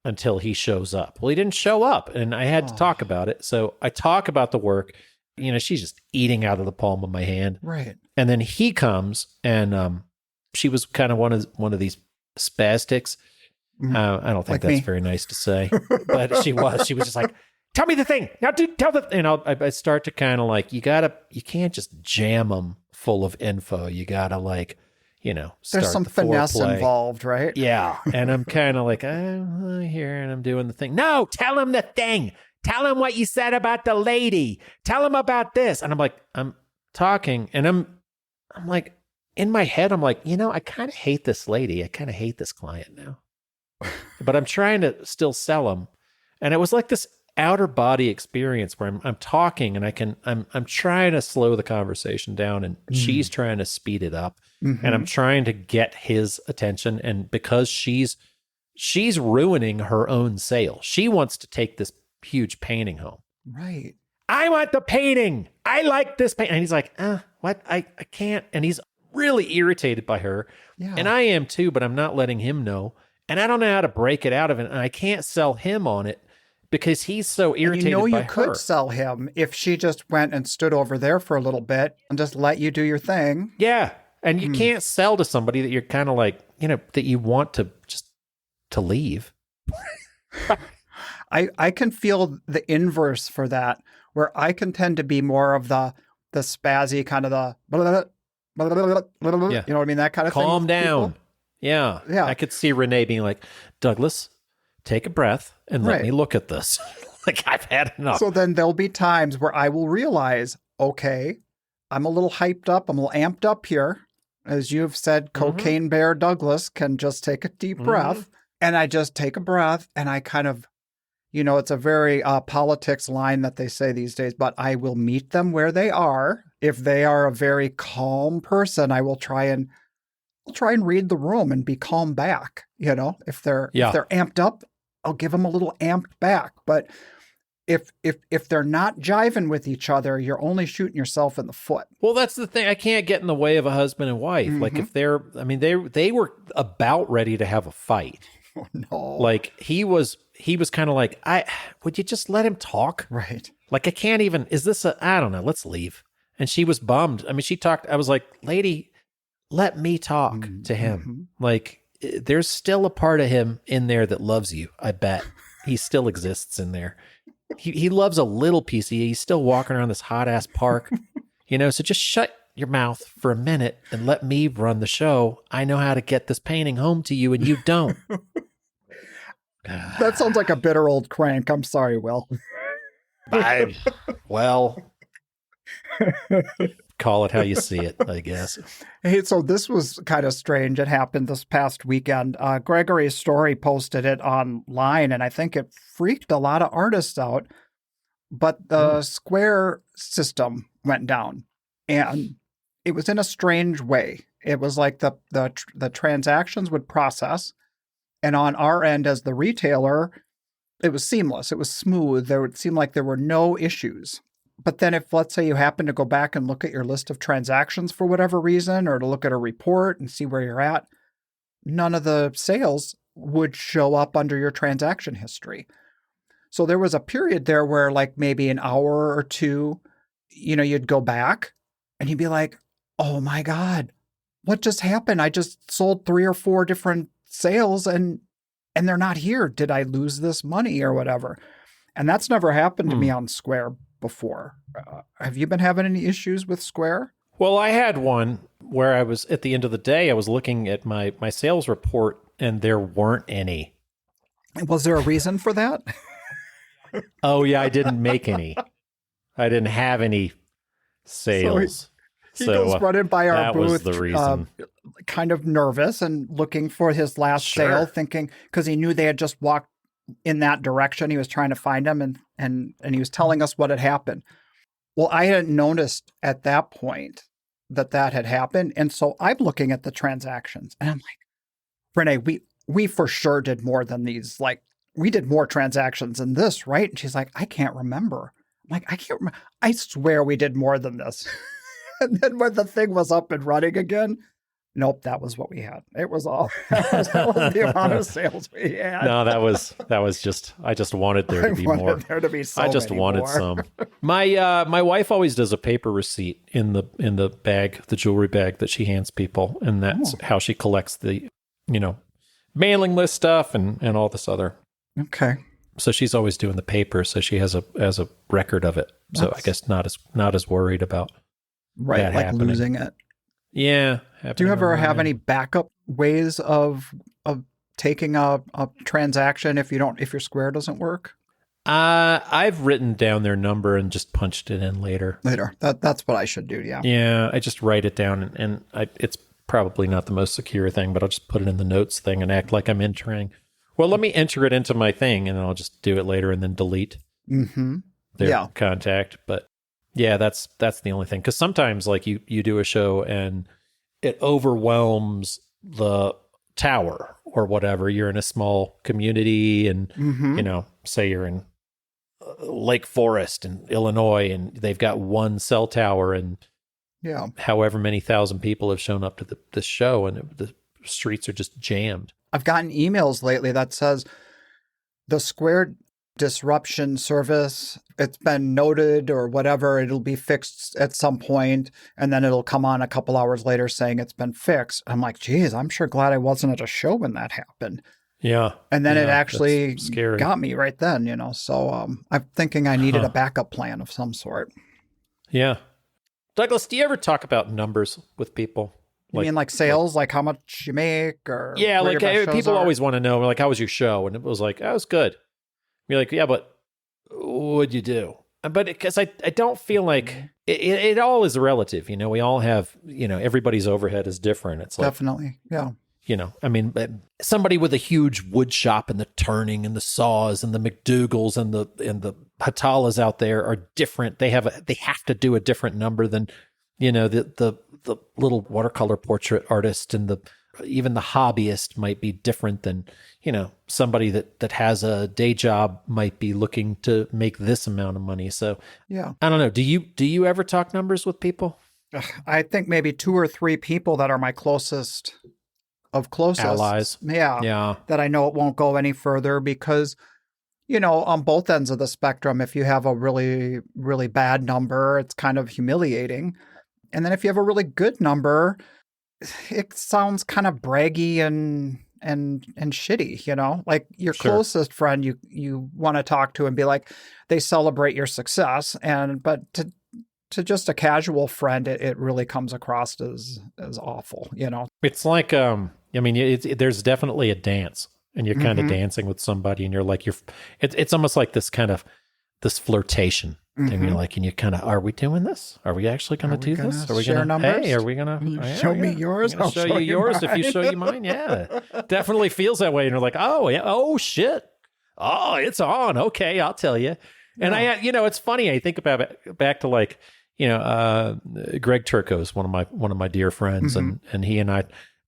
until he shows up. Well, he didn't show up, and I had to talk about it. So I talk about the work. She's just eating out of the palm of my hand. Right. And then he comes, and she was kind of one of these spastics. I don't think Like that's me. very nice to say, but she was just like, tell me the thing now, dude, tell the, and I start to kind of like, you can't just jam them full of info. You gotta like, start There's some the finesse foreplay. involved, right? Yeah. And I'm kind of like, I'm here and I'm doing the thing. No, tell him the thing. Tell him what you said about the lady. Tell him about this. And I'm like, I'm talking and I'm like, in my head, I'm like, I kind of hate this lady. I kind of hate this client now, but I'm trying to still sell him. And it was like this outer body experience where I'm talking and I'm trying to slow the conversation down and she's trying to speed it up. And I'm trying to get his attention. And because she's ruining her own sale, she wants to take this huge painting home. Right. I want the painting. I like this painting. And he's like, what? I can't. And he's really irritated by her. Yeah. And I am too, but I'm not letting him know. And I don't know how to break it out of it. And I can't sell him on it because he's so irritated by her. You could sell him if she just went and stood over there for a little bit and just let you do your thing. Yeah. And you can't sell to somebody that you're kind of like, that you want to just to leave. I can feel the inverse for that, where I can tend to be more of the spazzy kind of the, Yeah. you know what I mean? That kind of thing. Calm down. Yeah. Yeah. I could see Renee being like, Douglas, take a breath and let me look at this. Like, I've had enough. So then there'll be times where I will realize, okay, I'm a little hyped up. I'm a little amped up here. As you've said, Cocaine Bear Douglas can just take a deep breath. And I just take a breath and I kind of, it's a very politics line that they say these days, but I will meet them where they are. If they are a very calm person, I will try and read the room and be calm back. If they're amped up, I'll give them a little amped back. But if they're not jiving with each other, you're only shooting yourself in the foot. Well, that's the thing. I can't get in the way of a husband and wife. Like if they were about ready to have a fight. Oh, no. Like he was kind of like, would you just let him talk? Right. Like I can't even, I don't know, let's leave. And she was bummed. I mean, she talked, I was like, lady, let me talk to him. Like there's still a part of him in there that loves you. I bet he still exists in there. He loves a little piece of you. He's still walking around this hot ass park, so just shut your mouth for a minute and let me run the show. I know how to get this painting home to you and you don't. That sounds like a bitter old crank. I'm sorry, Will. Call it how you see it, I guess. Hey, so this was kind of strange. It happened this past weekend. Gregory Story posted it online, and I think it freaked a lot of artists out. But the Square system went down, and it was in a strange way. It was like the transactions would process, and on our end as the retailer, it was seamless. It was smooth. There would seem like there were no issues. But then if, let's say, you happen to go back and look at your list of transactions for whatever reason, or to look at a report and see where you're at, none of the sales would show up under your transaction history. So there was a period there where like maybe an hour or two, you'd go back and you'd be like, oh my God, what just happened? I just sold 3 or 4 different sales and they're not here. Did I lose this money or whatever? And that's never happened to me on Square before. Have you been having any issues with Square? Well, I had one where I was, at the end of the day, I was looking at my sales report and there weren't any. Was there a reason for that? Oh, yeah, I didn't make any. I didn't have any sales. He goes running by our booth, was the reason. Kind of nervous and looking for his last sale, thinking, because he knew they had just walked in that direction. He was trying to find them and he was telling us what had happened. Well, I hadn't noticed at that point that had happened. And so I'm looking at the transactions and I'm like, Renee, we for sure did more than these. Like we did more transactions than this, right? And she's like, I can't remember. I'm like, I can't remember. I swear we did more than this. And then when the thing was up and running again, Nope, that was what we had. It was all that was the amount of sales we had. No, that was just I just wanted there to be more. There to be so I just many wanted more. some. My wife always does a paper receipt in the bag, the jewelry bag that she hands people, and that's how she collects the, mailing list stuff and all this other. Okay. So she's always doing the paper, so she has a record of it. So I guess not as worried about that like happening. losing it. Yeah. Do you ever have any backup ways of taking a transaction if your Square doesn't work? I've written down their number and just punched it in later. That's what I should do. Yeah. Yeah, I just write it down, and it's probably not the most secure thing, but I'll just put it in the notes thing and act like I'm entering. Well, let me enter it into my thing, and then I'll just do it later and then delete their contact. But yeah, that's the only thing. Because sometimes, like you do a show and it overwhelms the tower or whatever. You're in a small community, and say you're in Lake Forest in Illinois, and they've got one cell tower, and however many thousand people have shown up to this show, and the streets are just jammed. I've gotten emails lately that says the Square disruption service, it's been noted or whatever, it'll be fixed at some point, and then it'll come on a couple hours later saying it's been fixed. I'm like, geez, I'm sure glad I wasn't at a show when that happened. Yeah. And then it actually got me right then, So I'm thinking I needed a backup plan of some sort. Yeah. Douglas, do you ever talk about numbers with people? You mean like sales, like how much you make, or like people always want to know, like, how was your show? And it was like, that was good. You're like, yeah, but what'd you do? But because I don't feel like it all is relative. We all have, everybody's overhead is different. It's like, definitely, yeah. I mean, somebody with a huge wood shop and the turning and the saws and the McDougals and the Hatalas out there are different. They have to do a different number than, the little watercolor portrait artist, and even the hobbyist might be different than, somebody that has a day job might be looking to make this amount of money. So yeah, I don't know. Do you ever talk numbers with people? I think maybe 2 or 3 people that are my closest allies. Yeah. That I know it won't go any further because, on both ends of the spectrum, if you have a really, really bad number, it's kind of humiliating. And then if you have a really good number, it sounds kind of braggy and shitty, like your closest friend you want to talk to and be like, they celebrate your success. But to just a casual friend, it really comes across as awful, It's like, there's definitely a dance, and you're kind of dancing with somebody, and you're like, it's almost like this kind of, this flirtation. And you're like, and you kind of, are we doing this? Are we actually going to do this? Are we going to, hey, are we going to show me yours? I'll show you yours if you show you mine. Yeah. Definitely feels that way. And you're like, oh, yeah. Oh, shit. Oh, it's on. Okay. I'll tell you. And it's funny. I think about it back to like, Greg Turco is one of my dear friends, and he and I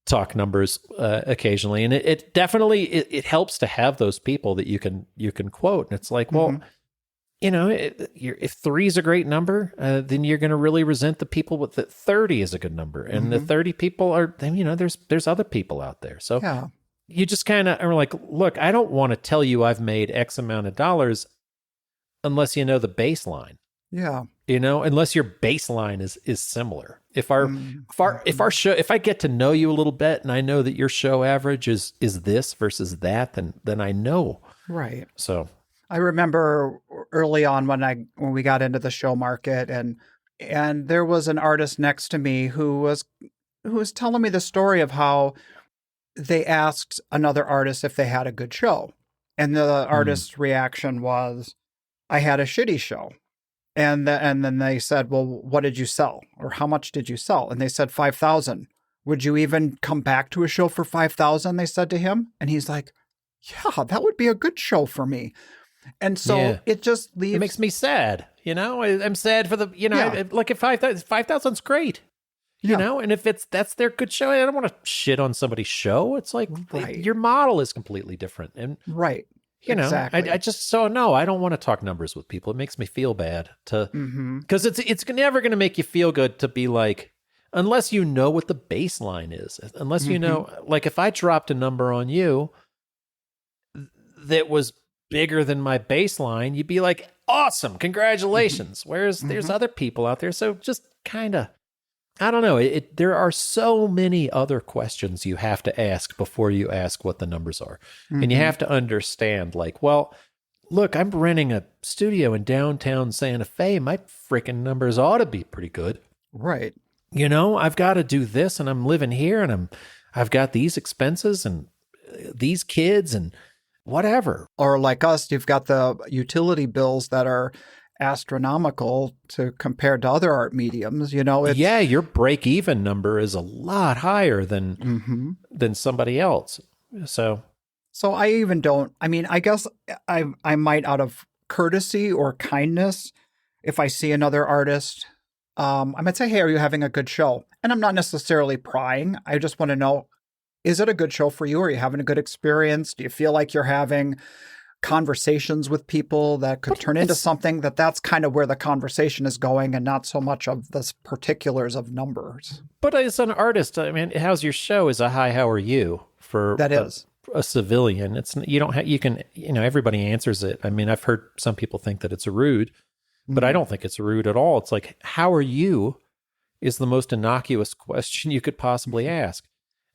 talk numbers occasionally. And it definitely, it helps to have those people that you can quote. And it's like, well, if 3 is a great number, then you're going to really resent the people with that 30 is a good number. And the 30 people are, there's other people out there. So you just kind of are like, look, I don't want to tell you I've made X amount of dollars unless you know the baseline. Yeah. Unless your baseline is similar. If our show, if I get to know you a little bit and I know that your show average is this versus that, then I know. Right. So I remember early on when we got into the show market, and there was an artist next to me who was telling me the story of how they asked another artist if they had a good show. And the artist's reaction was, I had a shitty show. And then they said, well, what did you sell? Or how much did you sell? And they said 5,000. Would you even come back to a show for 5,000? They said to him. And he's like, yeah, that would be a good show for me. And so it just leaves. It makes me sad. I'm sad for the, like if 5,000's great. And if that's their good show, I don't want to shit on somebody's show. It's like your model is completely different. And exactly. I just, I don't want to talk numbers with people. It makes me feel bad because it's never going to make you feel good to be like, unless you know what the baseline is, unless you Mm-hmm. know, like if I dropped a number on you that was bigger than my baseline, you'd be like, awesome, congratulations. Whereas there's other people out there. So just kind of, I don't know. There are so many other questions you have to ask before you ask what the numbers are. And you have to understand, like, well, look, I'm renting a studio in downtown Santa Fe. My freaking numbers ought to be pretty good. Right. You know, I've got to do this, and I'm living here, and I've got these expenses and these kids and whatever. Or like us, you've got the utility bills that are astronomical to compared to other art mediums. You know, it's, Yeah, your break-even number is a lot higher than somebody else. So I even don't. I mean, I guess I might, out of courtesy or kindness, if I see another artist, I might say, "Hey, are you having a good show?" And I'm not necessarily prying. I just want to know, is it a good show for you? Are you having a good experience? Do you feel like you're having conversations with people that could turn into something? That's kind of where the conversation is going, and not so much of the particulars of numbers. But as an artist, I mean, how's your show is a hi, how are you for That is. a civilian. It's, you don't have, you can, you know, everybody answers it. I mean, I've heard some people think that it's rude, but I don't think it's rude at all. It's like, how are you is the most innocuous question you could possibly ask.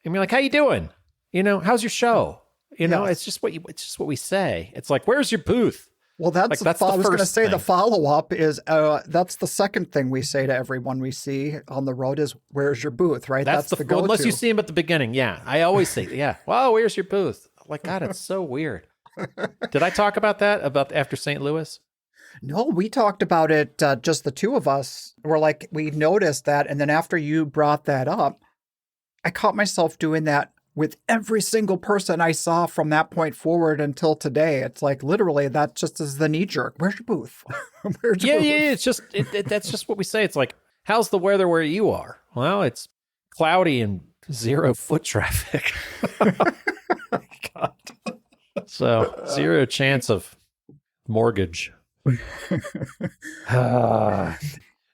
And you're like, how you doing? You know, how's your show? You know, it's just what we say. It's like, where's your booth? Well, I was going to say the follow-up is, that's the second thing we say to everyone we see on the road is, where's your booth, right? That's the go-to. Unless you see him at the beginning. Yeah. I always say, yeah. Well, where's your booth? Like, God, it's so weird. Did I talk about that, about after St. Louis? No, we talked about it, just the two of us. We're like, we noticed that. And then after you brought that up, I caught myself doing that with every single person I saw from that point forward until today. It's like, literally, that just is the knee jerk. Where's your booth? Where's your booth? Yeah. It's just, that's just what we say. It's like, how's the weather where you are? Well, it's cloudy and 0 foot traffic. God. So 0 chance of mortgage.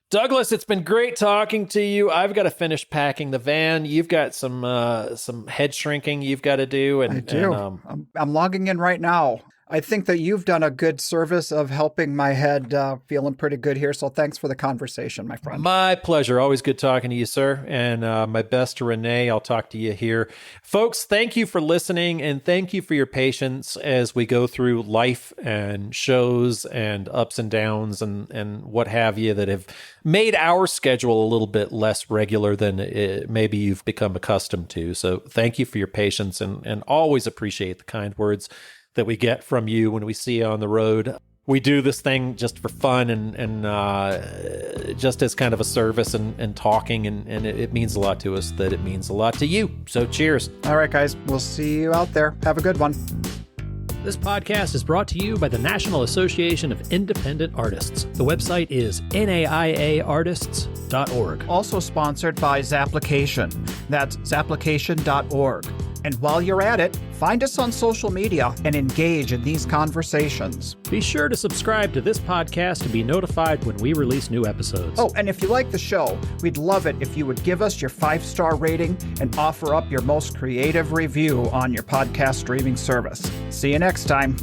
Douglas, it's been great talking to you. I've got to finish packing the van. You've got some head shrinking you've got to do. And, I do. I'm logging in right now. I think that you've done a good service of helping my head feeling pretty good here. So thanks for the conversation, my friend. My pleasure. Always good talking to you, sir. And my best to Renee. I'll talk to you here. Folks, thank you for listening, and thank you for your patience as we go through life and shows and ups and downs and what have you that have made our schedule a little bit less regular than maybe you've become accustomed to. So thank you for your patience, and always appreciate the kind words that we get from you when we see you on the road. We do this thing just for fun and just as kind of a service and talking, and it means a lot to us that it means a lot to you. So cheers. All right, guys. We'll see you out there. Have a good one. This podcast is brought to you by the National Association of Independent Artists. The website is naiaartists.org. Also sponsored by Zapplication. That's zapplication.org. And while you're at it, find us on social media and engage in these conversations. Be sure to subscribe to this podcast to be notified when we release new episodes. Oh, and if you like the show, we'd love it if you would give us your 5-star rating and offer up your most creative review on your podcast streaming service. See you next time.